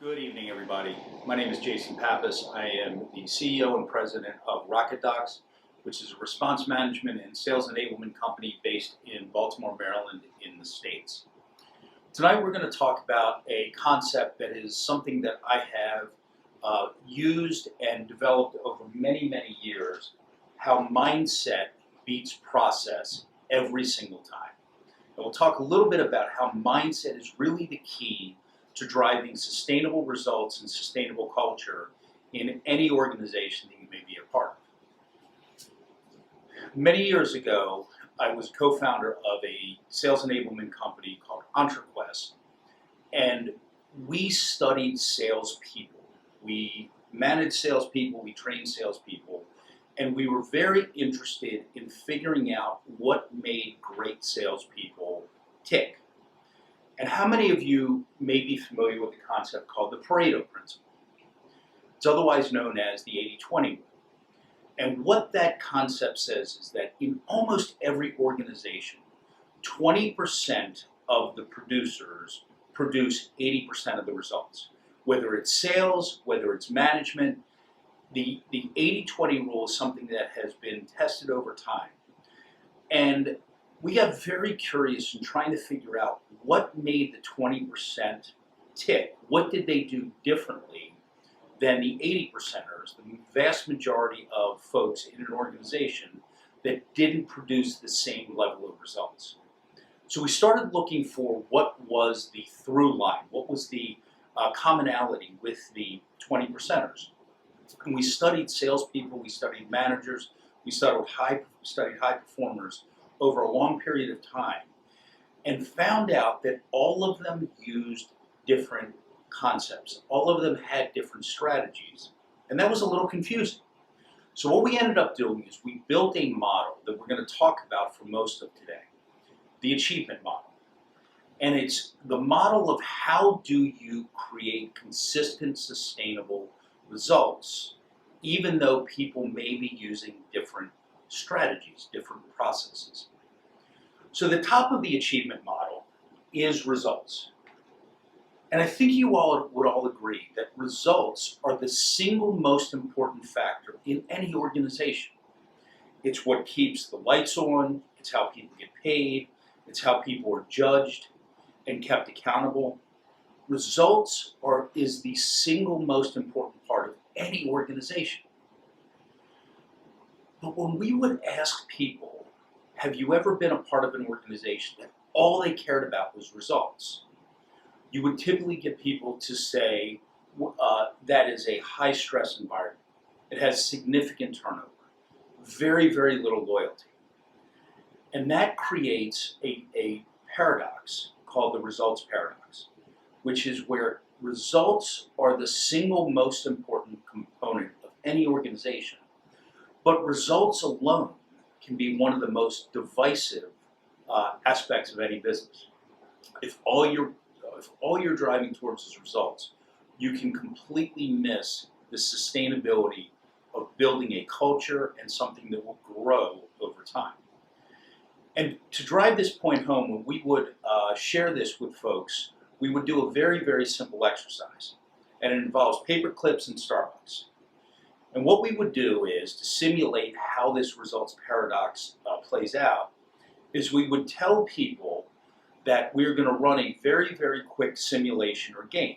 Good evening, everybody. My name is Jason Pappas. I am the CEO and president of RocketDocs, which is a response management and sales enablement company based in Baltimore, Maryland, in the States. Tonight, we're going to talk about a concept that is something that I have used and developed over many, many years, how mindset beats process every single time. And we'll talk a little bit about how mindset is really the key to driving sustainable results and sustainable culture in any organization that you may be a part of. Many years ago, I was co-founder of a sales enablement company called EntreQuest, and we studied salespeople. We managed salespeople, we trained salespeople, and we were very interested in figuring out what made great salespeople tick. And how many of you may be familiar with the concept called the Pareto Principle? It's otherwise known as the 80-20 rule. And what that concept says is that in almost every organization, 20% of the producers produce 80% of the results. Whether it's sales, whether it's management, the 80-20 rule is something that has been tested over time. And we got very curious in trying to figure out what made the 20% tick. What did they do differently than the 80%ers, the vast majority of folks in an organization that didn't produce the same level of results? So we started looking for what was the through line, what was the commonality with the 20%ers. And we studied salespeople, we studied managers, we studied high performers over a long period of time, and found out that all of them used different concepts. All of them had different strategies, and that was a little confusing. So what we ended up doing is we built a model that we're going to talk about for most of today, the achievement model. And it's the model of how do you create consistent, sustainable results, even though people may be using different strategies, different processes. So the top of the achievement model is results. And I think you all would all agree that results are the single most important factor in any organization. It's what keeps the lights on, it's how people get paid, it's how people are judged and kept accountable. Results is the single most important part of any organization. But when we would ask people, have you ever been a part of an organization that all they cared about was results? You would typically get people to say that is a high stress environment. It has significant turnover, very, very little loyalty. And that creates a paradox called the results paradox, which is where results are the single most important component of any organization. But results alone can be one of the most divisive aspects of any business. If all you're driving towards is results, you can completely miss the sustainability of building a culture and something that will grow over time. And to drive this point home, when we would share this with folks, we would do a very, very simple exercise. And it involves paper clips and Starbucks. And what we would do is, to simulate how this results paradox plays out, is we would tell people that we're going to run a very, very quick simulation or game.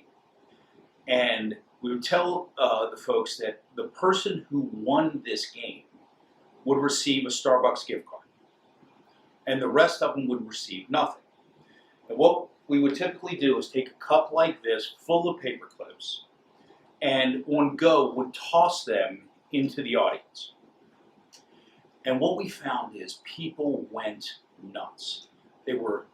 And we would tell the folks that the person who won this game would receive a Starbucks gift card. And the rest of them would receive nothing. And what we would typically do is take a cup like this full of paper clips, and on go would toss them into the audience. And what we found is people went nuts. They were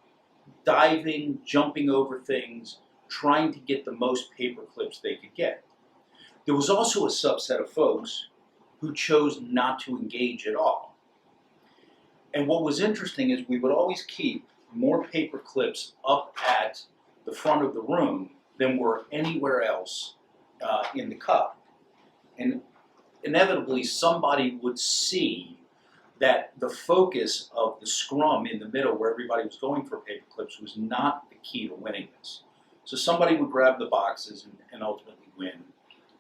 diving, jumping over things, trying to get the most paper clips they could get. There was also a subset of folks who chose not to engage at all. And what was interesting is we would always keep more paper clips up at the front of the room than were anywhere else in the cup. And inevitably somebody would see that the focus of the scrum in the middle, where everybody was going for paper clips, was not the key to winning this. So somebody would grab the boxes and ultimately win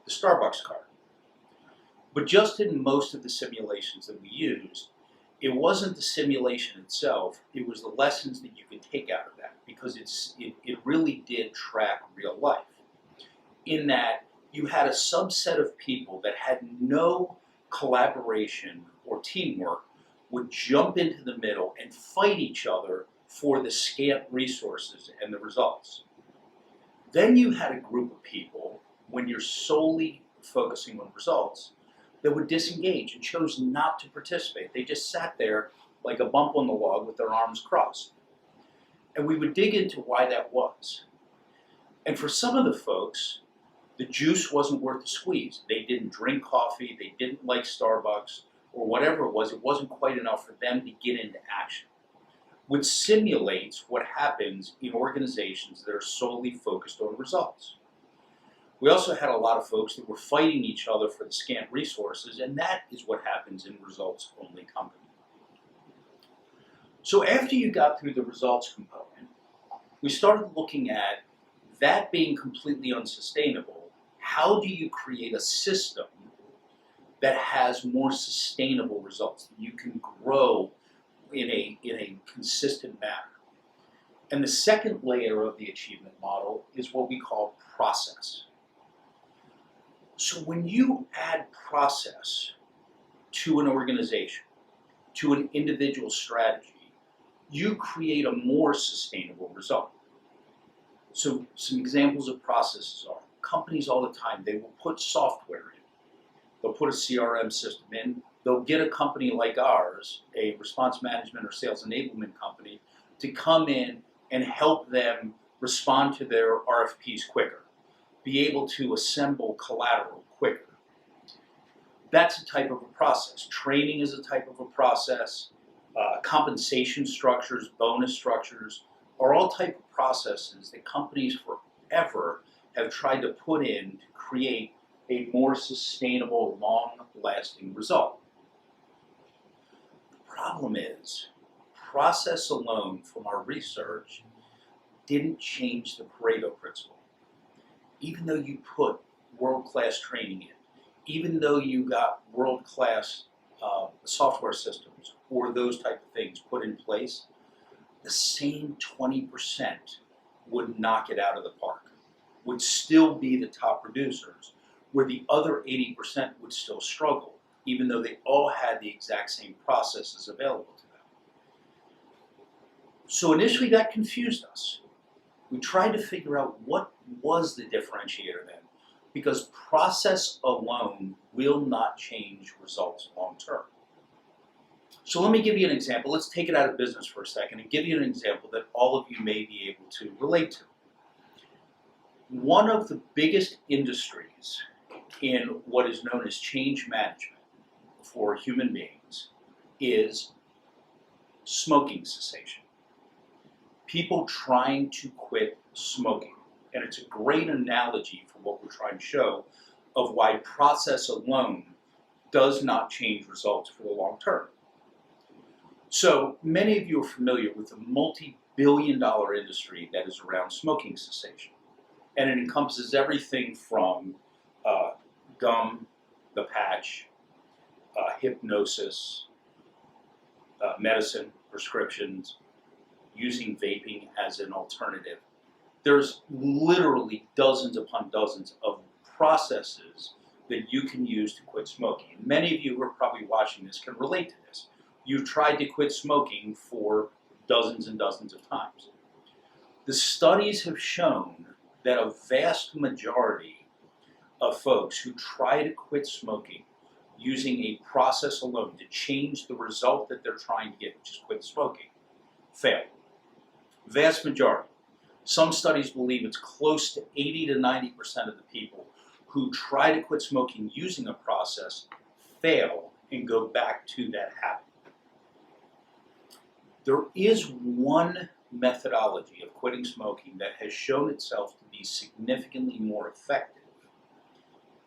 the Starbucks card. But just in most of the simulations that we used, it wasn't the simulation itself, it was the lessons that you could take out of that, because it really did track real life. In that you had a subset of people that had no collaboration or teamwork would jump into the middle and fight each other for the scant resources and the results. Then you had a group of people, when you're solely focusing on results, that would disengage and chose not to participate. They just sat there like a bump on the log with their arms crossed. And we would dig into why that was. And for some of the folks, the juice wasn't worth the squeeze. They didn't drink coffee, they didn't like Starbucks, or whatever it wasn't quite enough for them to get into action. Which simulates what happens in organizations that are solely focused on results. We also had a lot of folks that were fighting each other for the scant resources, and that is what happens in results-only companies. So after you got through the results component, we started looking at that being completely unsustainable. How do you create a system that has more sustainable results, that you can grow in a consistent manner? And the second layer of the achievement model is what we call process. So when you add process to an organization, to an individual strategy, you create a more sustainable result. So some examples of processes are, companies all the time, they will put software in. They'll put a CRM system in. They'll get a company like ours, a response management or sales enablement company, to come in and help them respond to their RFPs quicker, be able to assemble collateral quicker. That's a type of a process. Training is a type of a process. Compensation structures, bonus structures are all type of processes that companies forever have tried to put in to create a more sustainable, long-lasting result. The problem is, process alone from our research didn't change the Pareto Principle. Even though you put world-class training in, even though you got world-class software systems or those type of things put in place, the same 20% would knock it out of the park, would still be the top producers, where the other 80% would still struggle, even though they all had the exact same processes available to them. So initially that confused us. We tried to figure out what was the differentiator then, because process alone will not change results long term. So let me give you an example. Let's take it out of business for a second and give you an example that all of you may be able to relate to. One of the biggest industries in what is known as change management for human beings is smoking cessation. People trying to quit smoking. And it's a great analogy for what we're trying to show of why process alone does not change results for the long term. So many of you are familiar with the multi-billion-dollar industry that is around smoking cessation. And it encompasses everything from gum, the patch, hypnosis, medicine, prescriptions, using vaping as an alternative. There's literally dozens upon dozens of processes that you can use to quit smoking. And many of you who are probably watching this can relate to this. You've tried to quit smoking for dozens and dozens of times. The studies have shown that a vast majority of folks who try to quit smoking using a process alone to change the result that they're trying to get, which is quit smoking, fail. Vast majority. Some studies believe it's close to 80 to 90% of the people who try to quit smoking using a process fail and go back to that habit. There is one methodology of quitting smoking that has shown itself to be significantly more effective,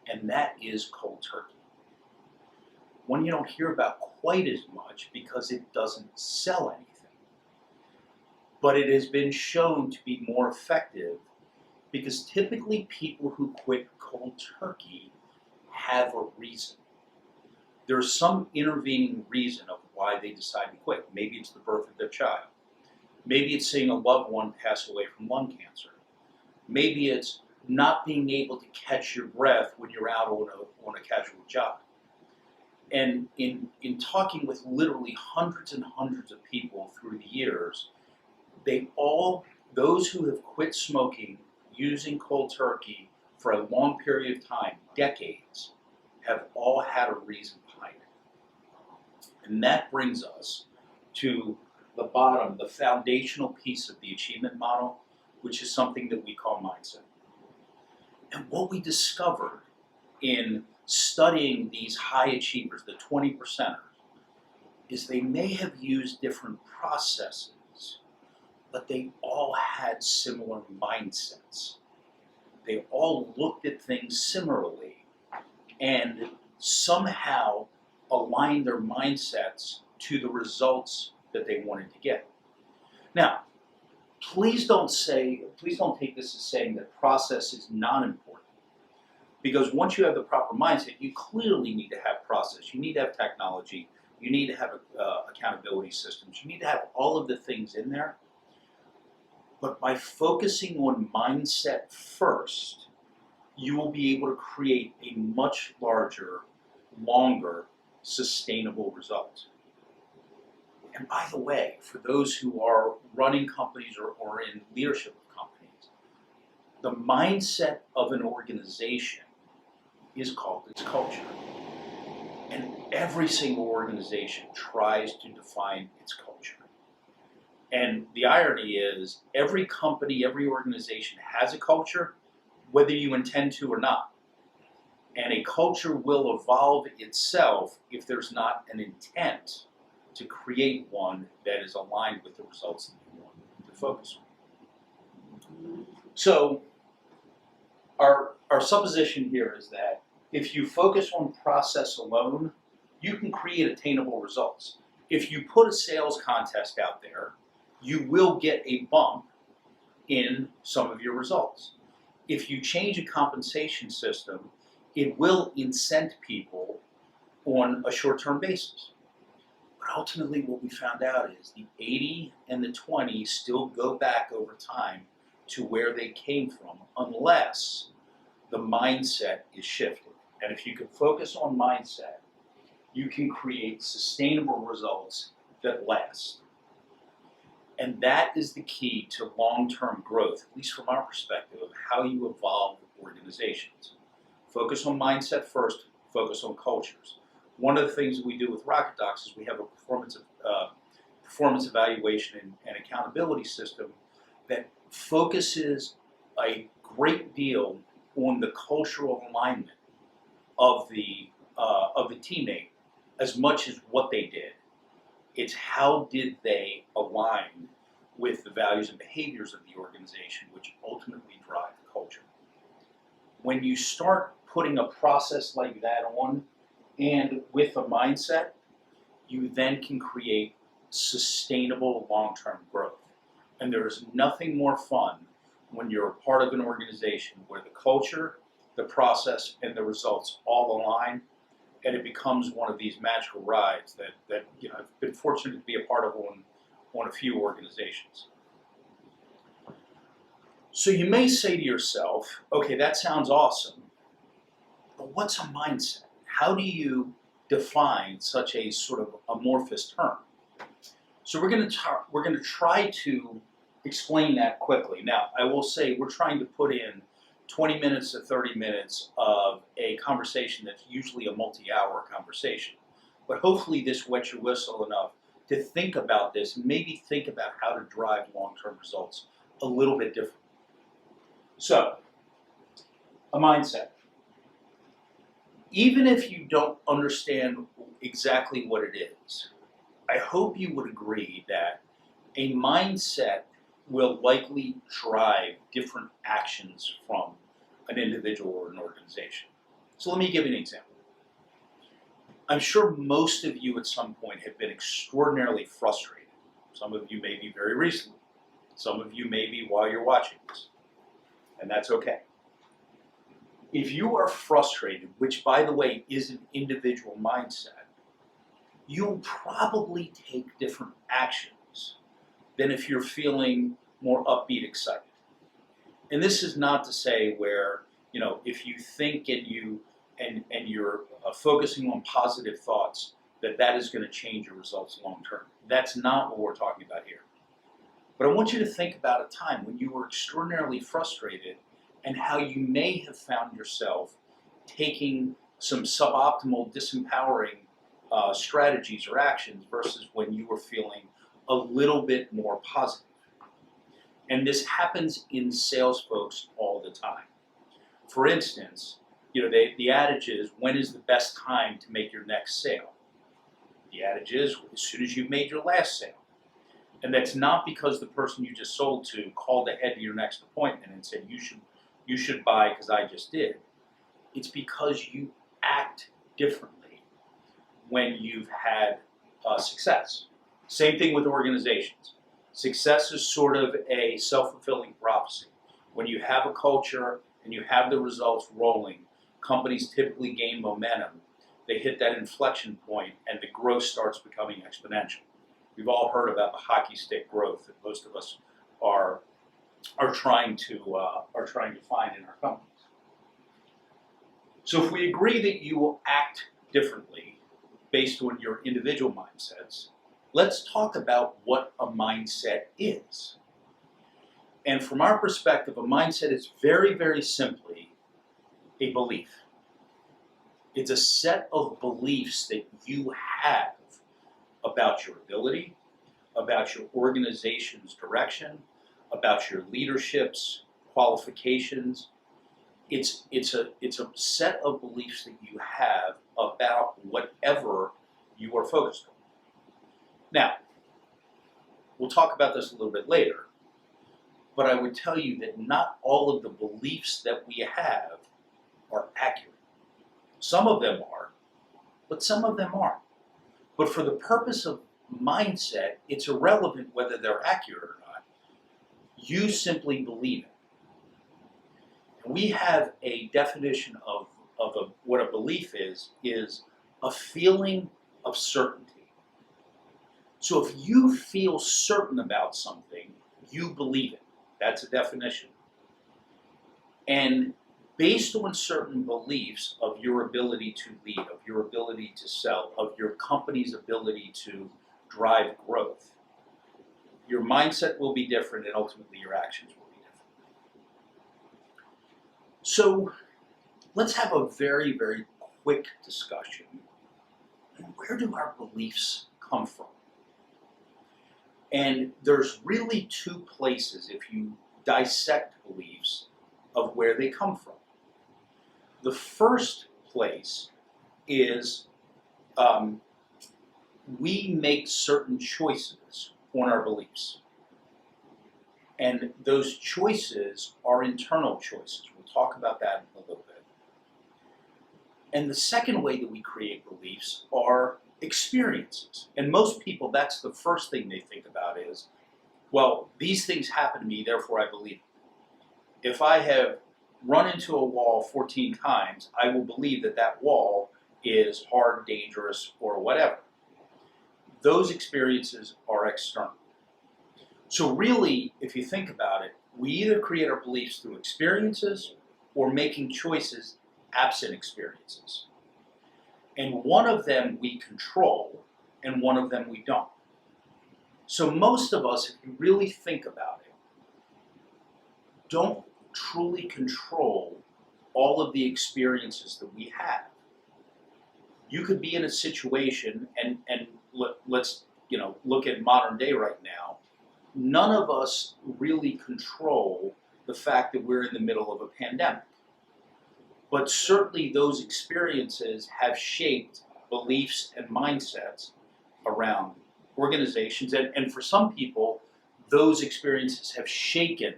and that is cold turkey. One you don't hear about quite as much because it doesn't sell anything. But it has been shown to be more effective Because typically people who quit cold turkey have a reason. There's some intervening reason of why they decide to quit. Maybe it's the birth of their child. Maybe it's seeing a loved one pass away from lung cancer. Maybe it's not being able to catch your breath when you're out on a casual job. And in talking with literally hundreds and hundreds of people through the years, those who have quit smoking using cold turkey for a long period of time, decades, have all had a reason behind it. And that brings us to the bottom, the foundational piece of the achievement model, which is something that we call mindset. And what we discovered in studying these high achievers, the 20%ers, is they may have used different processes, but they all had similar mindsets. They all looked at things similarly and somehow aligned their mindsets to the results that they wanted to get. Now, please don't take this as saying that process is not important. Because once you have the proper mindset, you clearly need to have process. You need to have technology. You need to have accountability systems. You need to have all of the things in there. But by focusing on mindset first, you will be able to create a much larger, longer, sustainable result. And by the way, for those who are running companies or in leadership of companies, the mindset of an organization is called its culture. And every single organization tries to define its culture. And the irony is, every company, every organization has a culture, whether you intend to or not. And a culture will evolve itself if there's not an intent to create one that is aligned with the results that you want to focus on. So our supposition here is that if you focus on process alone, you can create attainable results. If you put a sales contest out there, you will get a bump in some of your results. If you change a compensation system, it will incent people on a short-term basis. But ultimately what we found out is the 80 and the 20 still go back over time to where they came from, unless the mindset is shifted. And if you can focus on mindset, you can create sustainable results that last. And that is the key to long-term growth, at least from our perspective, of how you evolve organizations. Focus on mindset first, focus on cultures. One of the things that we do with RocketDocs is we have a performance evaluation and accountability system that focuses a great deal on the cultural alignment of the teammate as much as what they did. It's how did they align with the values and behaviors of the organization, which ultimately drive the culture. When you start putting a process like that on, and with a mindset, you then can create sustainable long-term growth. And there is nothing more fun when you're a part of an organization where the culture, the process, and the results all align, and it becomes one of these magical rides that I've been fortunate to be a part of on a few organizations. So you may say to yourself, okay, that sounds awesome, but what's a mindset? How do you define such a sort of amorphous term? So we're going to try to explain that quickly. Now, I will say we're trying to put in 20 minutes to 30 minutes of a conversation that's usually a multi-hour conversation. But hopefully this wets your whistle enough to think about this, and maybe think about how to drive long-term results a little bit differently. So, a mindset. Even if you don't understand exactly what it is, I hope you would agree that a mindset will likely drive different actions from an individual or an organization. So let me give you an example. I'm sure most of you at some point have been extraordinarily frustrated. Some of you may be very recently. Some of you may be while you're watching this. And that's okay. If you are frustrated, which by the way is an individual mindset, you'll probably take different actions than if you're feeling more upbeat, excited. And this is not to say where, if you think and you're focusing on positive thoughts, that is going to change your results long term. That's not what we're talking about here. But I want you to think about a time when you were extraordinarily frustrated and how you may have found yourself taking some suboptimal, disempowering strategies or actions versus when you were feeling a little bit more positive. And this happens in sales folks all the time. For instance, the adage is, when is the best time to make your next sale? The adage is, as soon as you've made your last sale. And that's not because the person you just sold to called ahead to your next appointment and said, you should buy because I just did. It's because you act differently when you've had success. Same thing with organizations. Success is sort of a self-fulfilling prophecy. When you have a culture and you have the results rolling, companies typically gain momentum. They hit that inflection point and the growth starts becoming exponential. We've all heard about the hockey stick growth that most of us are trying to find in our companies. So if we agree that you will act differently based on your individual mindsets, let's talk about what a mindset is. And from our perspective, a mindset is very, very simply a belief. It's a set of beliefs that you have about your ability, about your organization's direction, about your leadership's qualifications. It's a set of beliefs that you have about whatever you are focused on. Now, we'll talk about this a little bit later, but I would tell you that not all of the beliefs that we have are accurate. Some of them are, but some of them aren't. But for the purpose of mindset, it's irrelevant whether they're accurate or not. You simply believe it. And we have a definition of what a belief is a feeling of certainty. So if you feel certain about something, you believe it. That's a definition. And based on certain beliefs of your ability to lead, of your ability to sell, of your company's ability to drive growth, your mindset will be different and ultimately your actions will be different. So let's have a very, very quick discussion. Where do our beliefs come from? And there's really two places, if you dissect beliefs, of where they come from. The first place is we make certain choices on our beliefs. And those choices are internal choices. We'll talk about that in a little bit. And the second way that we create beliefs are experiences. And most people, that's the first thing they think about is, well, these things happen to me, therefore I believe it. If I have run into a wall 14 times, I will believe that that wall is hard, dangerous, or whatever. Those experiences are external. So really, if you think about it, we either create our beliefs through experiences or making choices absent experiences. And one of them we control, and one of them we don't. So most of us, if you really think about it, don't truly control all of the experiences that we have. You could be in a situation, and let's look at modern day right now. None of us really control the fact that we're in the middle of a pandemic. But certainly those experiences have shaped beliefs and mindsets around organizations. And for some people, those experiences have shaken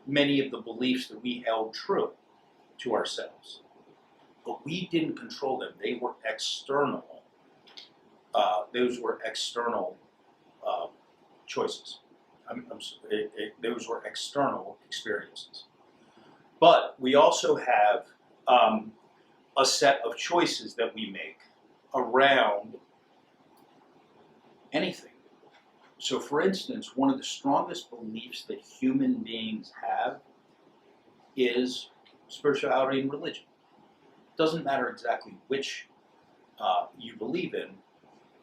many of the beliefs that we held true to ourselves. But we didn't control them. They were external. Those were external choices. Those were external experiences. But we also have a set of choices that we make around anything. So for instance, one of the strongest beliefs that human beings have is spirituality and religion. It doesn't matter exactly which you believe in,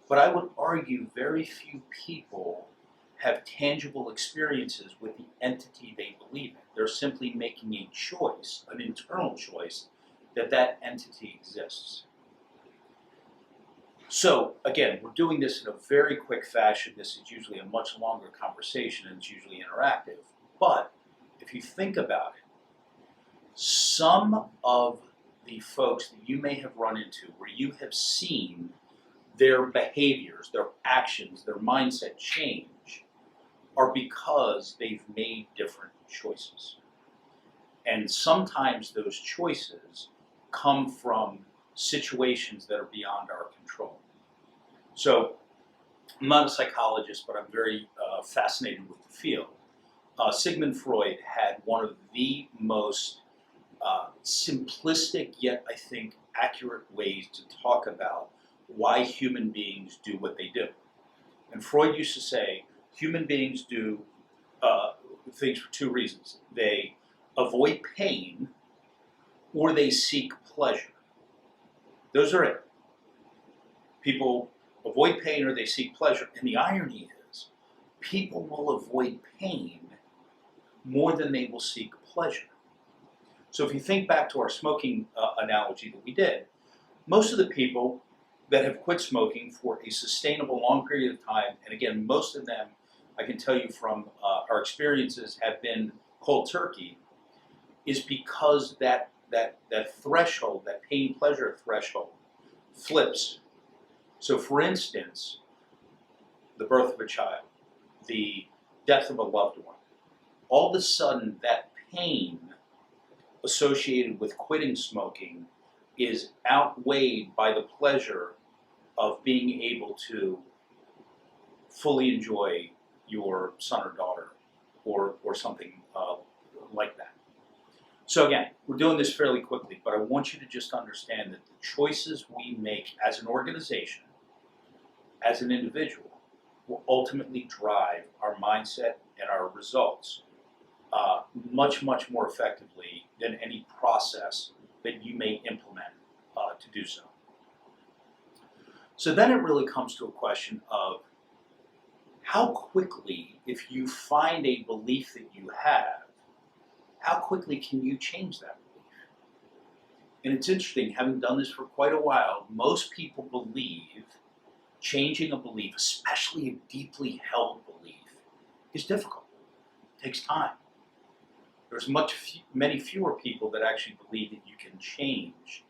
but I would argue very few people have tangible experiences with the entity they believe in. They're simply making a choice, an internal choice, that that entity exists. So again, we're doing this in a very quick fashion. This is usually a much longer conversation and it's usually interactive. But if you think about it, some of the folks that you may have run into where you have seen their behaviors, their actions, their mindset change are because they've made different choices. And sometimes those choices come from situations that are beyond our control. So I'm not a psychologist, but I'm very fascinated with the field. Sigmund Freud had one of the most simplistic yet I think accurate ways to talk about why human beings do what they do. And Freud used to say human beings do things for two reasons. They avoid pain or they seek pleasure. Those are it. People avoid pain or they seek pleasure. And the irony is, people will avoid pain more than they will seek pleasure. So if you think back to our smoking analogy that we did, most of the people that have quit smoking for a sustainable long period of time, and again, most of them, I can tell you from our experiences, have been cold turkey, is because that threshold, that pain-pleasure threshold, flips. So for instance, the birth of a child, the death of a loved one, all of a sudden that pain associated with quitting smoking is outweighed by the pleasure of being able to fully enjoy your son or daughter or something like that. So again, we're doing this fairly quickly, but I want you to just understand that the choices we make as an organization, as an individual, will ultimately drive our mindset and our results much, much more effectively than any process that you may implement to do so. So then it really comes to a question of how quickly, if you find a belief that you have, how quickly can you change that belief? And it's interesting, having done this for quite a while, most people believe changing a belief, especially a deeply held belief, is difficult. It takes time. There's many fewer people that actually believe that you can change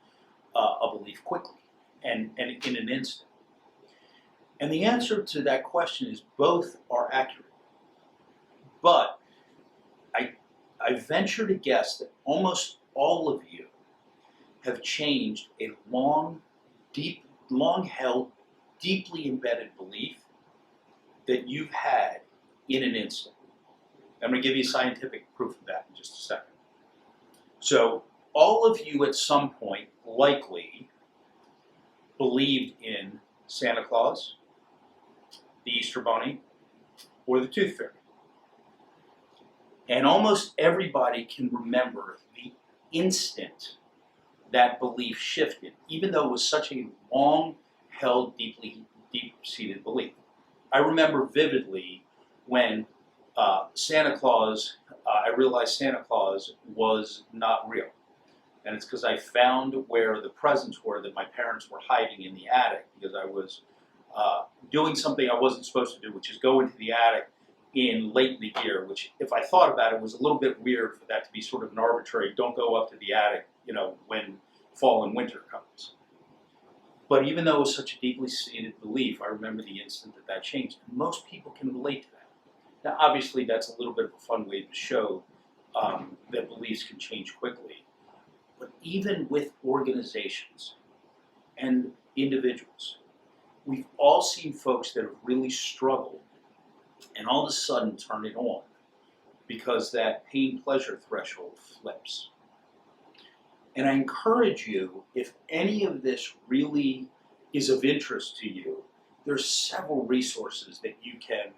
a belief quickly and in an instant. And the answer to that question is both are accurate. But I venture to guess that almost all of you have changed a long-held, deeply embedded belief that you've had in an instant. I'm going to give you scientific proof of that in just a second. So all of you at some point likely believed in Santa Claus, the Easter Bunny, or the Tooth Fairy. And almost everybody can remember the instant that belief shifted, even though it was such a long-held, deep-seated belief. I remember vividly when Santa Claus, I realized Santa Claus was not real. And it's because I found where the presents were that my parents were hiding in the attic, because I was doing something I wasn't supposed to do, which is go into the attic late in the year, which if I thought about it was a little bit weird for that to be sort of an arbitrary, don't go up to the attic, when fall and winter comes. But even though it was such a deeply seated belief, I remember the instant that changed. And most people can relate to that. Now, obviously, that's a little bit of a fun way to show that beliefs can change quickly. But even with organizations and individuals, we've all seen folks that have really struggled and all of a sudden turn it on because that pain-pleasure threshold flips. And I encourage you, if any of this really is of interest to you, there's several resources that you can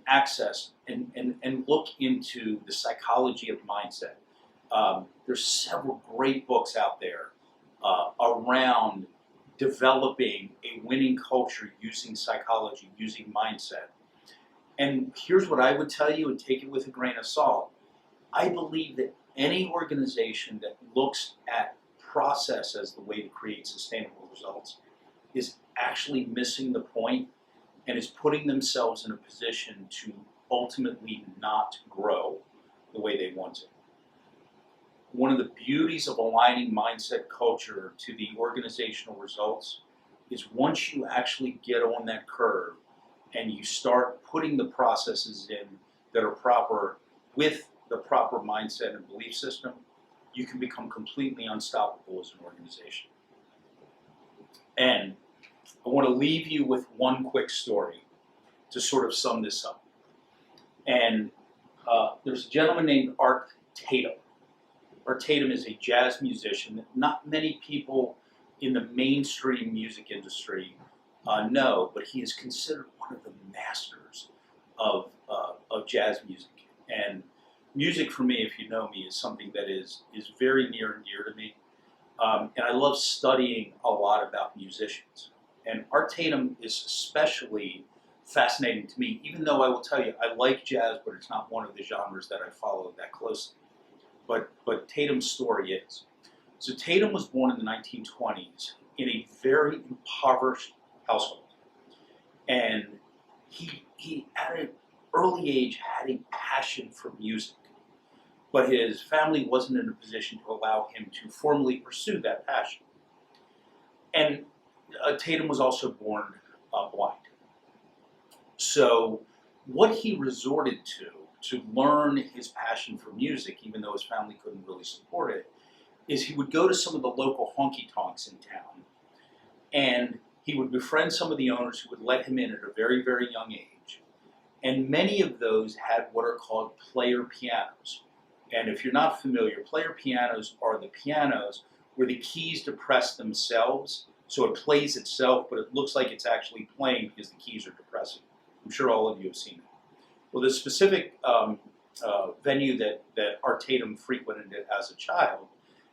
access and look into the psychology of mindset. There's several great books out there around developing a winning culture using psychology, using mindset. And here's what I would tell you, and take it with a grain of salt. I believe that any organization that looks at process as the way to create sustainable results is actually missing the point and is putting themselves in a position to ultimately not grow the way they want to. One of the beauties of aligning mindset culture to the organizational results is once you actually get on that curve and you start putting the processes in that are proper with the proper mindset and belief system, you can become completely unstoppable as an organization. And I want to leave you with one quick story to sort of sum this up. And there's a gentleman named Art Tatum. Art Tatum is a jazz musician that not many people in the mainstream music industry know, but he is considered one of the masters of jazz music. And music for me, if you know me, is something that is very near and dear to me. And I love studying a lot about musicians. And Art Tatum is especially fascinating to me, even though I will tell you, I like jazz, but it's not one of the genres that I follow that closely. But Tatum's story is. So Tatum was born in the 1920s in a very impoverished household. And he at an early age had a passion for music, but his family wasn't in a position to allow him to formally pursue that passion. And Tatum was also born blind. So what he resorted to learn his passion for music, even though his family couldn't really support it, is he would go to some of the local honky-tonks in town, and he would befriend some of the owners who would let him in at a very, very young age. And many of those had what are called player pianos. And if you're not familiar, player pianos are the pianos where the keys depress themselves, so it plays itself, but it looks like it's actually playing because the keys are depressing. I'm sure all of you have seen it. Well, the specific venue that Art Tatum frequented as a child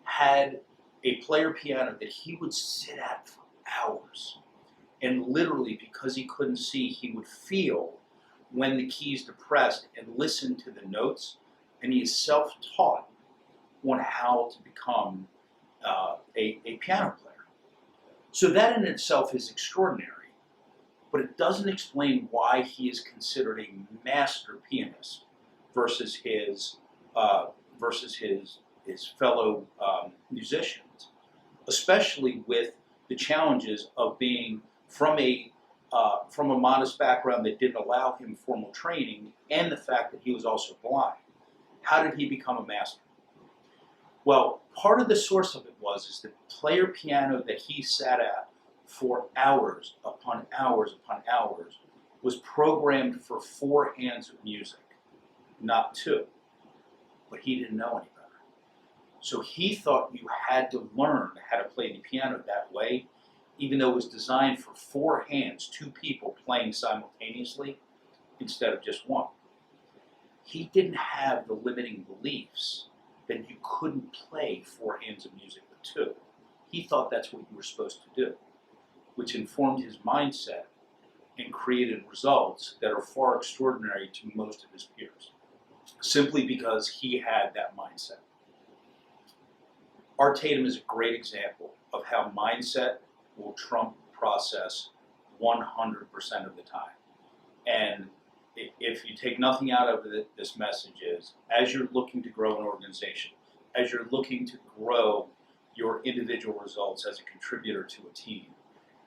had a player piano that he would sit at for hours. And literally, because he couldn't see, he would feel when the keys depressed and listen to the notes. And he is self-taught on how to become a piano player. So that in itself is extraordinary. But it doesn't explain why he is considered a master pianist versus his fellow musicians, especially with the challenges of being from a modest background that didn't allow him formal training, and the fact that he was also blind. How did he become a master? Well, part of the source of it is the player piano that he sat at for hours upon hours upon hours was programmed for 4 hands of music, not 2. But he didn't know any better. So he thought you had to learn how to play the piano that way, even though it was designed for 4 hands, 2 people playing simultaneously instead of just 1. He didn't have the limiting beliefs that you couldn't play 4 hands of music with 2. He thought that's what you were supposed to do, which informed his mindset and created results that are far extraordinary to most of his peers, simply because he had that mindset. Art Tatum is a great example of how mindset will trump process 100% of the time. And if you take nothing out of it, this message is, as you're looking to grow an organization, as you're looking to grow your individual results as a contributor to a team,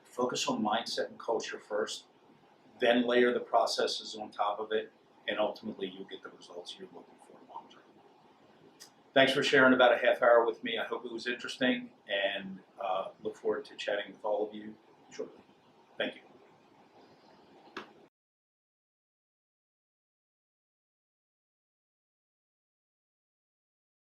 focus on mindset and culture first, then layer the processes on top of it, and ultimately you'll get the results you're looking for long term. Thanks for sharing about a half hour with me. I hope it was interesting, and look forward to chatting with all of you shortly. Thank you.